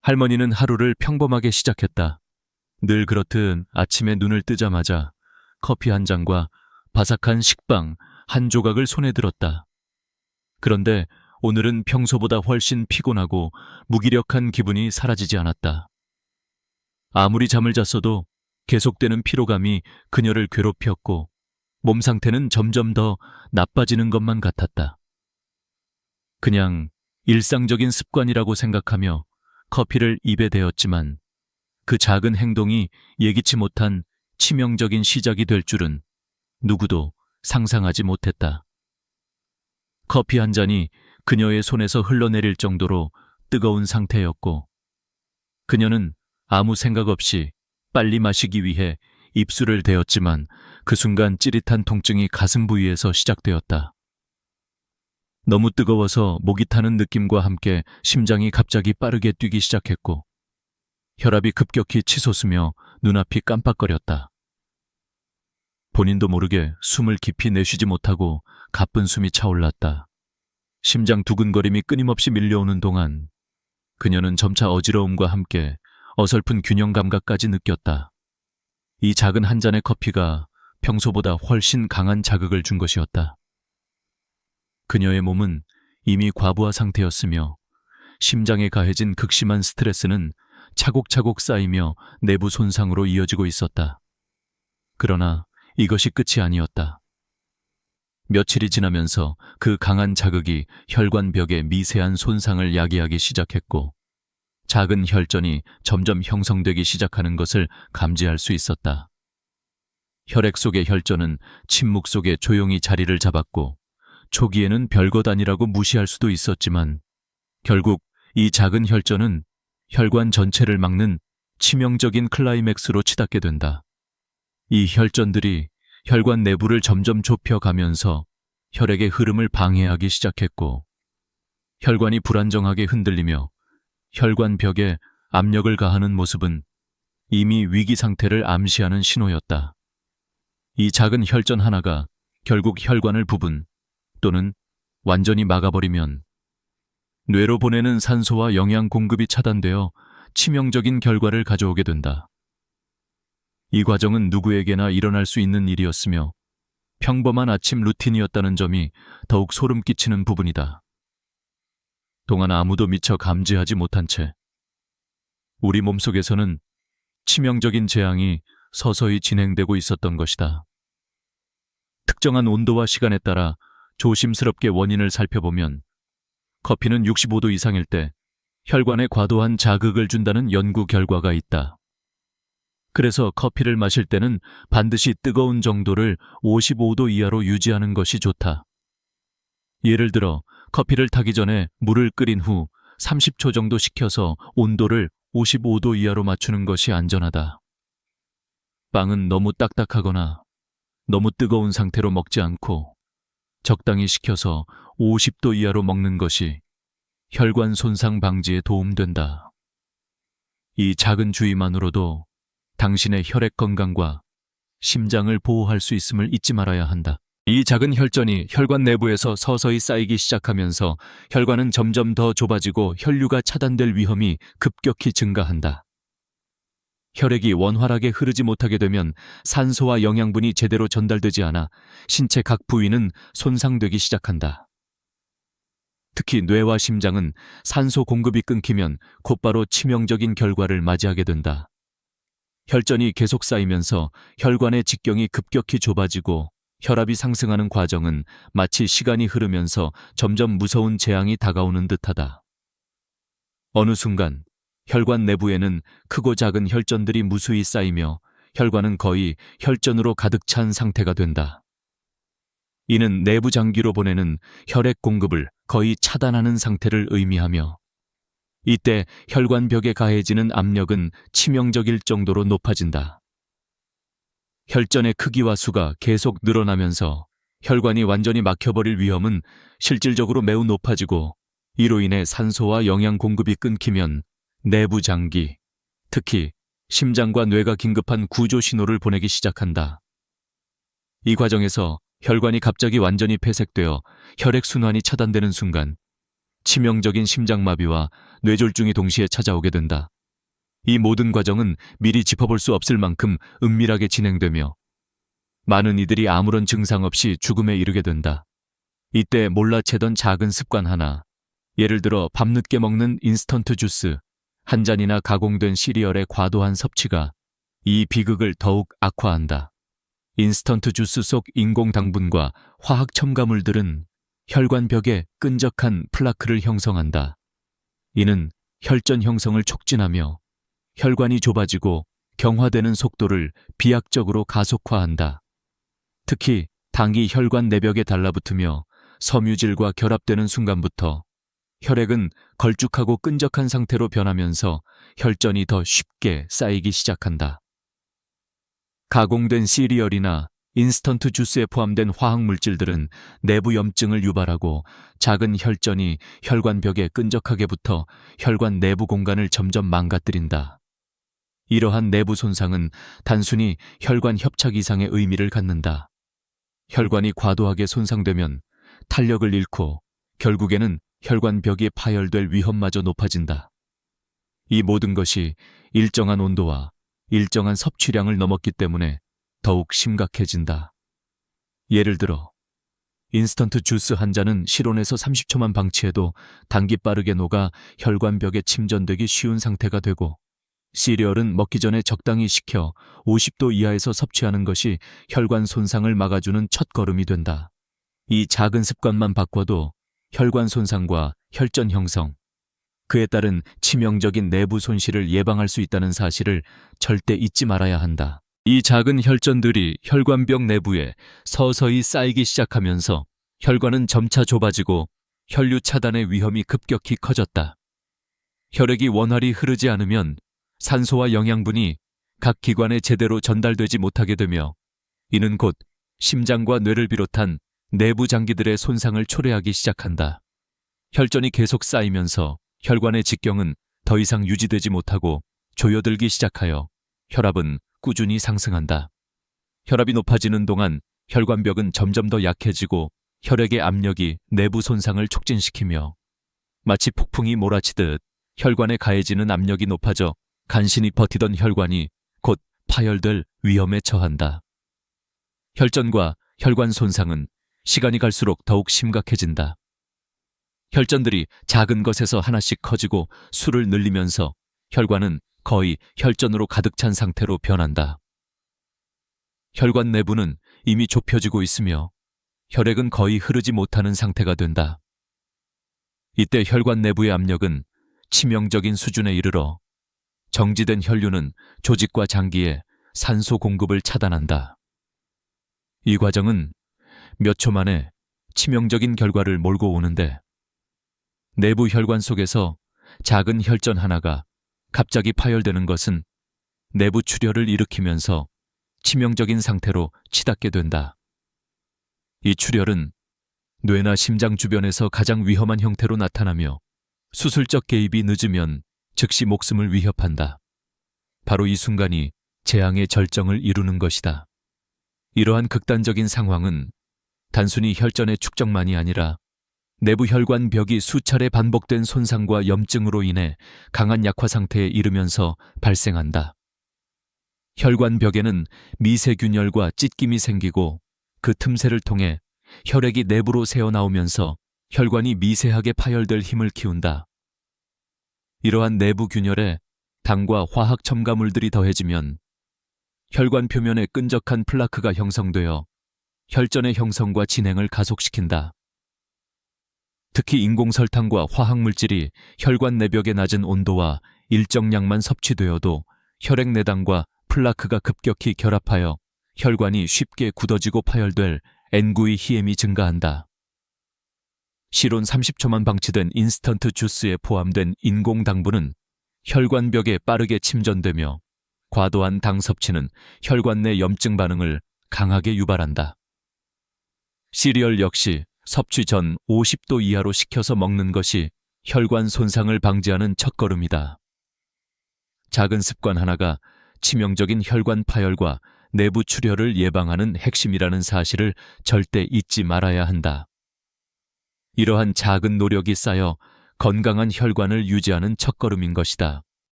할머니는 하루를 평범하게 시작했다. 늘 그렇듯 아침에 눈을 뜨자마자 커피 한 잔과 바삭한 식빵 한 조각을 손에 들었다. 그런데 오늘은 평소보다 훨씬 피곤하고 무기력한 기분이 사라지지 않았다. 아무리 잠을 잤어도 계속되는 피로감이 그녀를 괴롭혔고 몸 상태는 점점 더 나빠지는 것만 같았다. 그냥 일상적인 습관이라고 생각하며 커피를 입에 대었지만 그 작은 행동이 예기치 못한 치명적인 시작이 될 줄은 누구도 상상하지 못했다. 커피 한 잔이 그녀의 손에서 흘러내릴 정도로 뜨거운 상태였고 그녀는 아무 생각 없이 빨리 마시기 위해 입술을 대었지만 그 순간 찌릿한 통증이 가슴 부위에서 시작되었다. 너무 뜨거워서 목이 타는 느낌과 함께 심장이 갑자기 빠르게 뛰기 시작했고 혈압이 급격히 치솟으며 눈앞이 깜빡거렸다. 본인도 모르게 숨을 깊이 내쉬지 못하고 가쁜 숨이 차올랐다. 심장 두근거림이 끊임없이 밀려오는 동안 그녀는 점차 어지러움과 함께 어설픈 균형 감각까지 느꼈다. 이 작은 한 잔의 커피가 평소보다 훨씬 강한 자극을 준 것이었다. 그녀의 몸은 이미 과부하 상태였으며 심장에 가해진 극심한 스트레스는 차곡차곡 쌓이며 내부 손상으로 이어지고 있었다. 그러나 이것이 끝이 아니었다. 며칠이 지나면서 그 강한 자극이 혈관벽에 미세한 손상을 야기하기 시작했고 작은 혈전이 점점 형성되기 시작하는 것을 감지할 수 있었다. 혈액 속의 혈전은 침묵 속에 조용히 자리를 잡았고 초기에는 별것 아니라고 무시할 수도 있었지만 결국 이 작은 혈전은 혈관 전체를 막는 치명적인 클라이맥스로 치닫게 된다. 이 혈전들이 혈관 내부를 점점 좁혀가면서 혈액의 흐름을 방해하기 시작했고 혈관이 불안정하게 흔들리며 혈관 벽에 압력을 가하는 모습은 이미 위기 상태를 암시하는 신호였다. 이 작은 혈전 하나가 결국 혈관을 부분 또는 완전히 막아버리면 뇌로 보내는 산소와 영양 공급이 차단되어 치명적인 결과를 가져오게 된다. 이 과정은 누구에게나 일어날 수 있는 일이었으며 평범한 아침 루틴이었다는 점이 더욱 소름 끼치는 부분이다. 동안 아무도 미처 감지하지 못한 채 우리 몸속에서는 치명적인 재앙이 서서히 진행되고 있었던 것이다. 특정한 온도와 시간에 따라 조심스럽게 원인을 살펴보면 커피는 65도 이상일 때 혈관에 과도한 자극을 준다는 연구 결과가 있다. 그래서 커피를 마실 때는 반드시 뜨거운 정도를 55도 이하로 유지하는 것이 좋다. 예를 들어 커피를 타기 전에 물을 끓인 후 30초 정도 식혀서 온도를 55도 이하로 맞추는 것이 안전하다. 빵은 너무 딱딱하거나 너무 뜨거운 상태로 먹지 않고 적당히 식혀서 50도 이하로 먹는 것이 혈관 손상 방지에 도움된다. 이 작은 주의만으로도 당신의 혈액 건강과 심장을 보호할 수 있음을 잊지 말아야 한다. 이 작은 혈전이 혈관 내부에서 서서히 쌓이기 시작하면서 혈관은 점점 더 좁아지고 혈류가 차단될 위험이 급격히 증가한다. 혈액이 원활하게 흐르지 못하게 되면 산소와 영양분이 제대로 전달되지 않아 신체 각 부위는 손상되기 시작한다. 특히 뇌와 심장은 산소 공급이 끊기면 곧바로 치명적인 결과를 맞이하게 된다. 혈전이 계속 쌓이면서 혈관의 직경이 급격히 좁아지고 혈압이 상승하는 과정은 마치 시간이 흐르면서 점점 무서운 재앙이 다가오는 듯하다. 어느 순간 혈관 내부에는 크고 작은 혈전들이 무수히 쌓이며 혈관은 거의 혈전으로 가득 찬 상태가 된다. 이는 내부 장기로 보내는 혈액 공급을 거의 차단하는 상태를 의미하며 이때 혈관벽에 가해지는 압력은 치명적일 정도로 높아진다. 혈전의 크기와 수가 계속 늘어나면서 혈관이 완전히 막혀버릴 위험은 실질적으로 매우 높아지고 이로 인해 산소와 영양 공급이 끊기면 내부 장기, 특히 심장과 뇌가 긴급한 구조 신호를 보내기 시작한다. 이 과정에서 혈관이 갑자기 완전히 폐색되어 혈액순환이 차단되는 순간 치명적인 심장마비와 뇌졸중이 동시에 찾아오게 된다. 이 모든 과정은 미리 짚어볼 수 없을 만큼 은밀하게 진행되며 많은 이들이 아무런 증상 없이 죽음에 이르게 된다. 이때 몰라채던 작은 습관 하나, 예를 들어 밤늦게 먹는 인스턴트 주스, 한 잔이나 가공된 시리얼의 과도한 섭취가 이 비극을 더욱 악화한다. 인스턴트 주스 속 인공 당분과 화학 첨가물들은 혈관벽에 끈적한 플라크를 형성한다. 이는 혈전 형성을 촉진하며 혈관이 좁아지고 경화되는 속도를 비약적으로 가속화한다. 특히 당이 혈관 내벽에 달라붙으며 섬유질과 결합되는 순간부터 혈액은 걸쭉하고 끈적한 상태로 변하면서 혈전이 더 쉽게 쌓이기 시작한다. 가공된 시리얼이나 인스턴트 주스에 포함된 화학물질들은 내부 염증을 유발하고 작은 혈전이 혈관벽에 끈적하게 붙어 혈관 내부 공간을 점점 망가뜨린다. 이러한 내부 손상은 단순히 혈관 협착 이상의 의미를 갖는다. 혈관이 과도하게 손상되면 탄력을 잃고 결국에는 혈관벽이 파열될 위험마저 높아진다. 이 모든 것이 일정한 온도와 일정한 섭취량을 넘었기 때문에 더욱 심각해진다. 예를 들어 인스턴트 주스 한 잔은 실온에서 30초만 방치해도 당기 빠르게 녹아 혈관벽에 침전되기 쉬운 상태가 되고, 시리얼은 먹기 전에 적당히 식혀 50도 이하에서 섭취하는 것이 혈관 손상을 막아주는 첫걸음이 된다. 이 작은 습관만 바꿔도 혈관 손상과 혈전 형성, 그에 따른 치명적인 내부 손실을 예방할 수 있다는 사실을 절대 잊지 말아야 한다. 이 작은 혈전들이 혈관벽 내부에 서서히 쌓이기 시작하면서 혈관은 점차 좁아지고 혈류 차단의 위험이 급격히 커졌다. 혈액이 원활히 흐르지 않으면 산소와 영양분이 각 기관에 제대로 전달되지 못하게 되며, 이는 곧 심장과 뇌를 비롯한 내부 장기들의 손상을 초래하기 시작한다. 혈전이 계속 쌓이면서 혈관의 직경은 더 이상 유지되지 못하고 조여들기 시작하여 혈압은 꾸준히 상승한다. 혈압이 높아지는 동안 혈관벽은 점점 더 약해지고 혈액의 압력이 내부 손상을 촉진시키며 마치 폭풍이 몰아치듯 혈관에 가해지는 압력이 높아져 간신히 버티던 혈관이 곧 파열될 위험에 처한다. 혈전과 혈관 손상은 시간이 갈수록 더욱 심각해진다. 혈전들이 작은 것에서 하나씩 커지고 수를 늘리면서 혈관은 거의 혈전으로 가득 찬 상태로 변한다. 혈관 내부는 이미 좁혀지고 있으며 혈액은 거의 흐르지 못하는 상태가 된다. 이때 혈관 내부의 압력은 치명적인 수준에 이르러 정지된 혈류는 조직과 장기에 산소 공급을 차단한다. 이 과정은 몇 초 만에 치명적인 결과를 몰고 오는데, 내부 혈관 속에서 작은 혈전 하나가 갑자기 파열되는 것은 내부 출혈을 일으키면서 치명적인 상태로 치닫게 된다. 이 출혈은 뇌나 심장 주변에서 가장 위험한 형태로 나타나며 수술적 개입이 늦으면 즉시 목숨을 위협한다. 바로 이 순간이 재앙의 절정을 이루는 것이다. 이러한 극단적인 상황은 단순히 혈전의 축적만이 아니라 내부 혈관 벽이 수차례 반복된 손상과 염증으로 인해 강한 약화 상태에 이르면서 발생한다. 혈관 벽에는 미세균열과 찢김이 생기고 그 틈새를 통해 혈액이 내부로 새어나오면서 혈관이 미세하게 파열될 힘을 키운다. 이러한 내부 균열에 당과 화학 첨가물들이 더해지면 혈관 표면에 끈적한 플라크가 형성되어 혈전의 형성과 진행을 가속시킨다. 특히 인공설탕과 화학물질이 혈관 내벽의 낮은 온도와 일정량만 섭취되어도 혈액 내당과 플라크가 급격히 결합하여 혈관이 쉽게 굳어지고 파열될 N구의 희엠이 증가한다. 실온 30초만 방치된 인스턴트 주스에 포함된 인공당분은 혈관벽에 빠르게 침전되며 과도한 당 섭취는 혈관 내 염증 반응을 강하게 유발한다. 시리얼 역시 섭취 전 50도 이하로 식혀서 먹는 것이 혈관 손상을 방지하는 첫걸음이다. 작은 습관 하나가 치명적인 혈관 파열과 내부 출혈을 예방하는 핵심이라는 사실을 절대 잊지 말아야 한다. 이러한 작은 노력이 쌓여 건강한 혈관을 유지하는 첫걸음인 것이다.